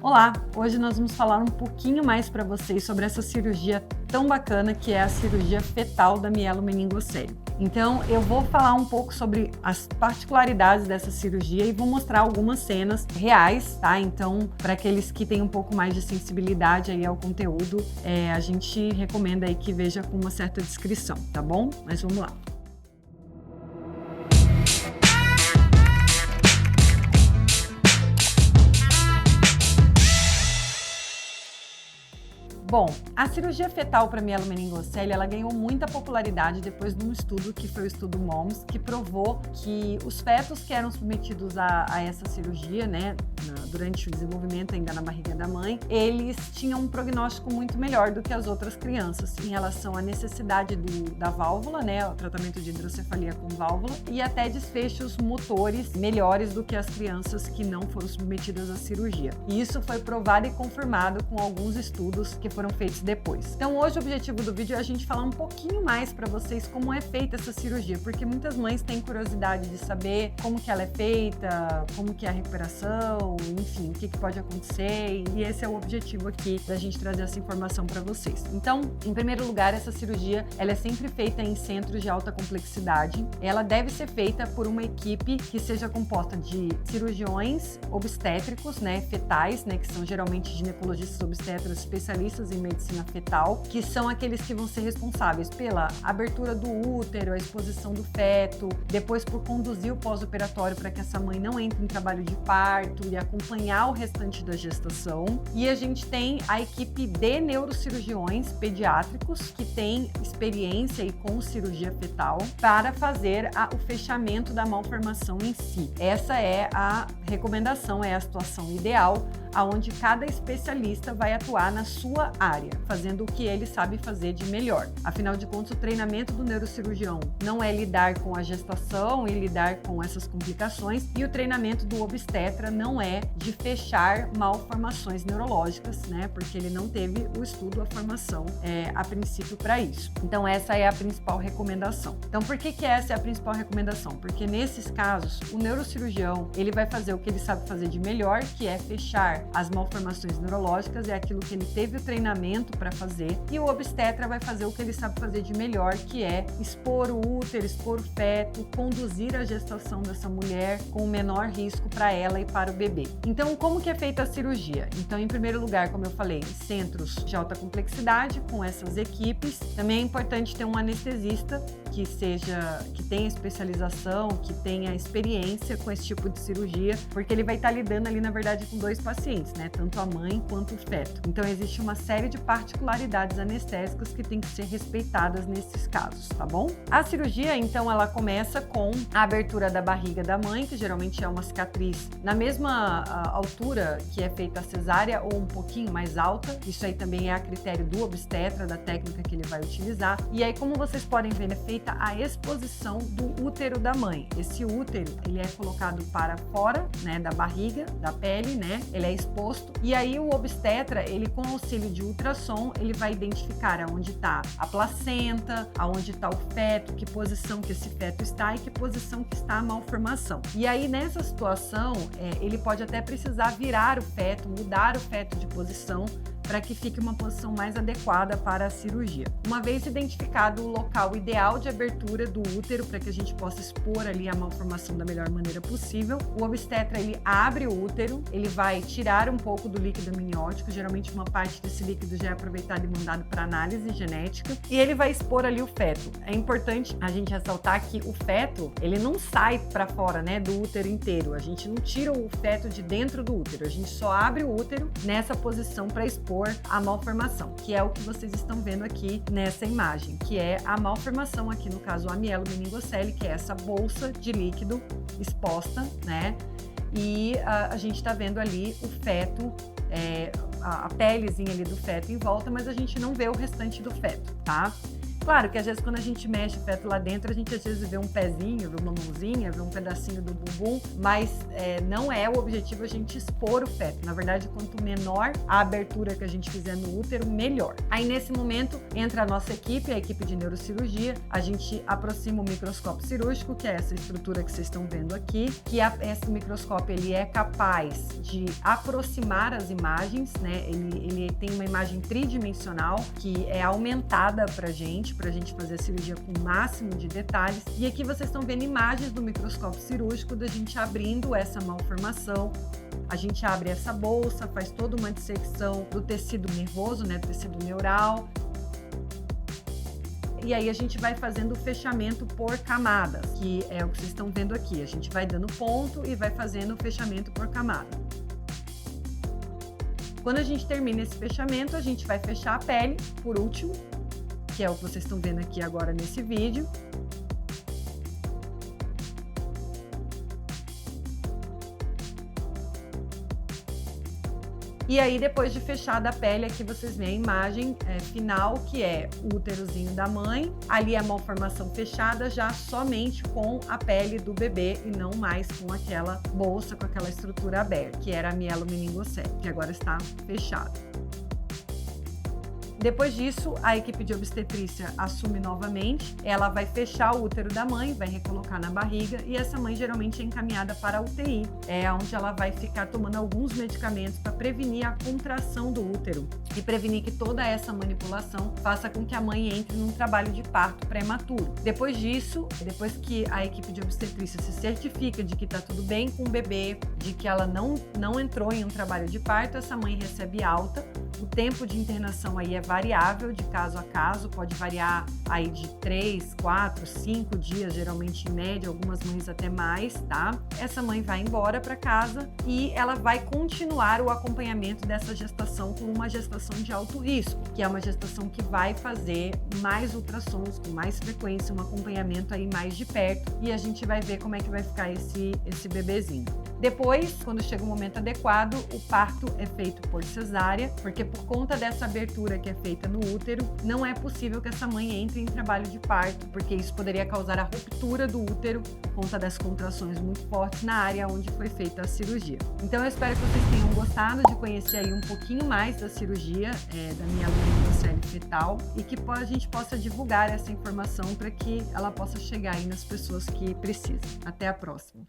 Olá, hoje nós vamos falar um pouquinho mais para vocês sobre essa cirurgia tão bacana que é a cirurgia fetal da mielomeningocele. Então, eu vou falar um pouco sobre as particularidades dessa cirurgia e vou mostrar algumas cenas reais, tá? Então, para aqueles que têm um pouco mais de sensibilidade aí ao conteúdo, a gente recomenda aí que veja com uma certa descrição, tá bom? Mas vamos lá. Bom, a cirurgia fetal para mielomeningocele, ela ganhou muita popularidade depois de um estudo que foi o estudo MOMS, que provou que os fetos que eram submetidos a essa cirurgia, né, durante o desenvolvimento ainda na barriga da mãe, eles tinham um prognóstico muito melhor do que as outras crianças em relação à necessidade da válvula, né, o tratamento de hidrocefalia com válvula, e até desfechos motores melhores do que as crianças que não foram submetidas à cirurgia. E isso foi provado e confirmado com alguns estudos que foram feitos depois. Então hoje o objetivo do vídeo é a gente falar um pouquinho mais para vocês como é feita essa cirurgia, porque muitas mães têm curiosidade de saber como que ela é feita, como que é a recuperação, enfim, o que pode acontecer, e esse é o objetivo aqui da gente trazer essa informação para vocês. Então, em primeiro lugar, essa cirurgia, ela é sempre feita em centros de alta complexidade. Ela deve ser feita por uma equipe que seja composta de cirurgiões obstétricos, né, fetais, né, que são geralmente ginecologistas obstetras especialistas em medicina fetal, que são aqueles que vão ser responsáveis pela abertura do útero, a exposição do feto, depois por conduzir o pós-operatório para que essa mãe não entre em trabalho de parto e acompanhar o restante da gestação. E a gente tem a equipe de neurocirurgiões pediátricos que tem experiência aí com cirurgia fetal para fazer o fechamento da malformação em si. Essa é a recomendação, é a situação ideal, aonde cada especialista vai atuar na sua área, fazendo o que ele sabe fazer de melhor. Afinal de contas, o treinamento do neurocirurgião não é lidar com a gestação e lidar com essas complicações, e o treinamento do obstetra não é de fechar malformações neurológicas, né? Porque ele não teve o estudo, a formação a princípio para isso. Então essa é a principal recomendação. Então por que essa é a principal recomendação? Porque nesses casos, o neurocirurgião, ele vai fazer o que ele sabe fazer de melhor, que é fechar as malformações neurológicas, é aquilo que ele teve o treinamento para fazer, e o obstetra vai fazer o que ele sabe fazer de melhor, que é expor o útero, expor o feto, conduzir a gestação dessa mulher com o menor risco para ela e para o bebê. Então, como que é feita a cirurgia? Então, em primeiro lugar, como eu falei, centros de alta complexidade, com essas equipes. Também é importante ter um anestesista que tenha especialização, que tenha experiência com esse tipo de cirurgia, porque ele vai estar lidando ali, na verdade, com dois pacientes, né? Tanto a mãe quanto o feto. Então, existe uma série de particularidades anestésicas que tem que ser respeitadas nesses casos, tá bom? A cirurgia, então, ela começa com a abertura da barriga da mãe, que geralmente é uma cicatriz na mesma altura que é feita a cesárea ou um pouquinho mais alta. Isso aí também é a critério do obstetra, da técnica que ele vai utilizar. E aí, como vocês podem ver, é feita a exposição do útero da mãe. Esse útero, ele é colocado para fora, né, da barriga, da pele, né? Ele é exposto. E aí o obstetra, ele com auxílio de ultrassom, ele vai identificar aonde está a placenta, aonde está o feto, que posição que esse feto está e que posição que está a malformação. E aí nessa situação, ele pode até precisar virar o feto, mudar o feto de posição, para que fique uma posição mais adequada para a cirurgia. Uma vez identificado o local ideal de abertura do útero para que a gente possa expor ali a malformação da melhor maneira possível, o obstetra, ele abre o útero, ele vai tirar um pouco do líquido amniótico, geralmente uma parte desse líquido já é aproveitado e mandado para análise genética, e ele vai expor ali o feto. É importante a gente ressaltar que o feto, ele não sai para fora, né, do útero inteiro. A gente não tira o feto de dentro do útero, a gente só abre o útero nessa posição para expor a malformação, que é o que vocês estão vendo aqui nessa imagem, que é a malformação aqui, no caso a mielomeningocele, que é essa bolsa de líquido exposta, né? E a gente está vendo ali o feto, a pelezinha ali do feto em volta, mas a gente não vê o restante do feto, tá? Claro que às vezes quando a gente mexe o feto lá dentro, a gente às vezes vê um pezinho, vê uma mãozinha, vê um pedacinho do bumbum, mas não é o objetivo a gente expor o feto. Na verdade, quanto menor a abertura que a gente fizer no útero, melhor. Aí nesse momento entra a nossa equipe, a equipe de neurocirurgia, a gente aproxima o microscópio cirúrgico, que é essa estrutura que vocês estão vendo aqui, que esse microscópio ele é capaz de aproximar as imagens, né? Ele tem uma imagem tridimensional que é aumentada pra gente fazer a cirurgia com o máximo de detalhes. E aqui vocês estão vendo imagens do microscópio cirúrgico da gente abrindo essa malformação. A gente abre essa bolsa, faz toda uma dissecção do tecido nervoso, né, do tecido neural. E aí a gente vai fazendo o fechamento por camadas, que é o que vocês estão vendo aqui. A gente vai dando ponto e vai fazendo o fechamento por camada. Quando a gente termina esse fechamento, a gente vai fechar a pele, por último, que é o que vocês estão vendo aqui agora nesse vídeo. E aí, depois de fechada a pele, aqui vocês veem a imagem final, que é o úterozinho da mãe. Ali a malformação fechada, já somente com a pele do bebê e não mais com aquela bolsa, com aquela estrutura aberta, que era a mielomeningocele, que agora está fechada. Depois disso, a equipe de obstetrícia assume novamente, ela vai fechar o útero da mãe, vai recolocar na barriga e essa mãe geralmente é encaminhada para a UTI, onde ela vai ficar tomando alguns medicamentos para prevenir a contração do útero e prevenir que toda essa manipulação faça com que a mãe entre num trabalho de parto prematuro. Depois disso, depois que a equipe de obstetrícia se certifica de que está tudo bem com o bebê, de que ela não entrou em um trabalho de parto, essa mãe recebe alta. O tempo de internação aí é variável de caso a caso, pode variar aí de 3, 4, 5 dias, geralmente em média, algumas mães até mais, tá? Essa mãe vai embora para casa e ela vai continuar o acompanhamento dessa gestação com uma gestação de alto risco, que é uma gestação que vai fazer mais ultrassons com mais frequência, um acompanhamento aí mais de perto e a gente vai ver como é que vai ficar esse bebezinho. Depois, quando chega o momento adequado, o parto é feito por cesárea, porque por conta dessa abertura que é feita no útero, não é possível que essa mãe entre em trabalho de parto, porque isso poderia causar a ruptura do útero por conta das contrações muito fortes na área onde foi feita a cirurgia. Então eu espero que vocês tenham gostado de conhecer aí um pouquinho mais da cirurgia da mielomeningocele fetal e que a gente possa divulgar essa informação para que ela possa chegar aí nas pessoas que precisam. Até a próxima!